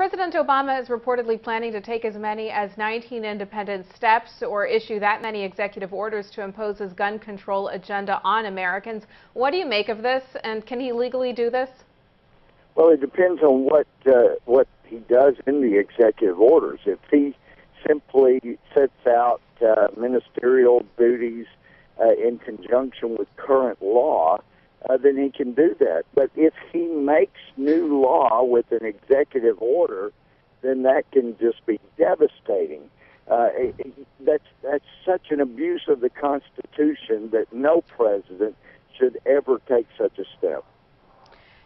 President Obama is reportedly planning to take as many as 19 independent steps or issue that many executive orders to impose his gun control agenda on Americans. What do you make of this, and can he legally do this? Well, it depends on what he does in the executive orders. If he simply sets out ministerial duties in conjunction with current law, then he can do that. But if he makes new law with an executive order, then that can just be devastating. That's such an abuse of the Constitution that no president should ever take such a step.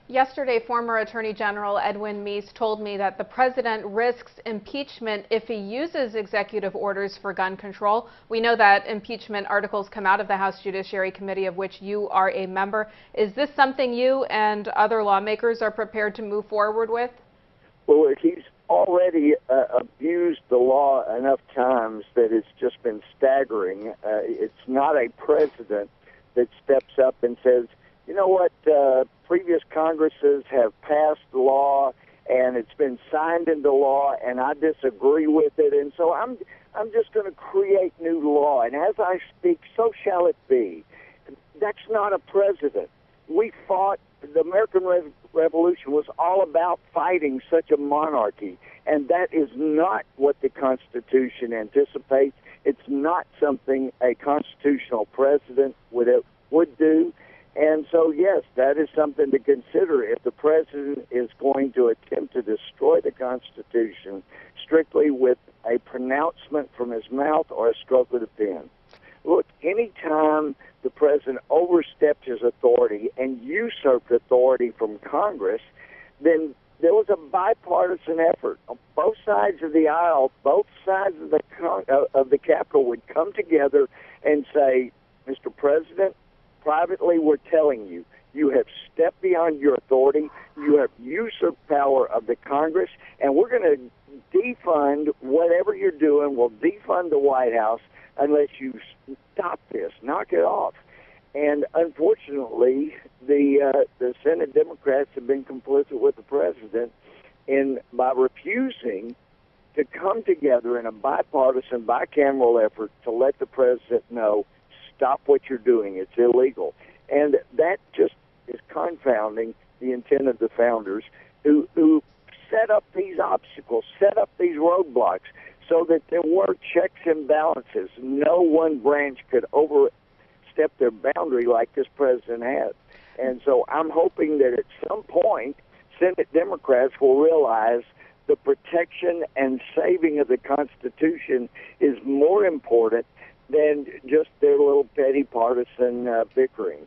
Yesterday, former Attorney General Edwin Meese told me that the president risks impeachment if he uses executive orders for gun control. We know that impeachment articles come out of the House Judiciary Committee, of which you are a member. Is this something you and other lawmakers are prepared to move forward with? Well, he's already abused the law enough times that it's just been staggering. It's not a president that steps up and says, you know what, previous Congresses have passed the law and it's been signed into law and I disagree with it, and so I'm just going to create new law, and as I speak, so shall it be. That's not a president. We fought, the American Revolution was all about fighting such a monarchy, and that is not what the Constitution anticipates. It's not something a constitutional president would do. And so, yes, that is something to consider if the president is going to attempt to destroy the Constitution strictly with a pronouncement from his mouth or a stroke of the pen. Look, any time the president overstepped his authority and usurped authority from Congress, then there was a bipartisan effort. On both sides of the aisle, both sides of the Capitol would come together and say, Mr. President, privately, we're telling you, you have stepped beyond your authority, you have usurped power of the Congress, and we're going to defund whatever you're doing. We'll defund the White House unless you stop this, knock it off. And unfortunately, the Senate Democrats have been complicit with the president by refusing to come together in a bipartisan, bicameral effort to let the president know, stop what you're doing. It's illegal. And that just is confounding the intent of the founders who set up these obstacles, set up these roadblocks so that there were checks and balances. No one branch could overstep their boundary like this president has. And so I'm hoping that at some point Senate Democrats will realize the protection and saving of the Constitution is more important than just their little petty partisan bickering.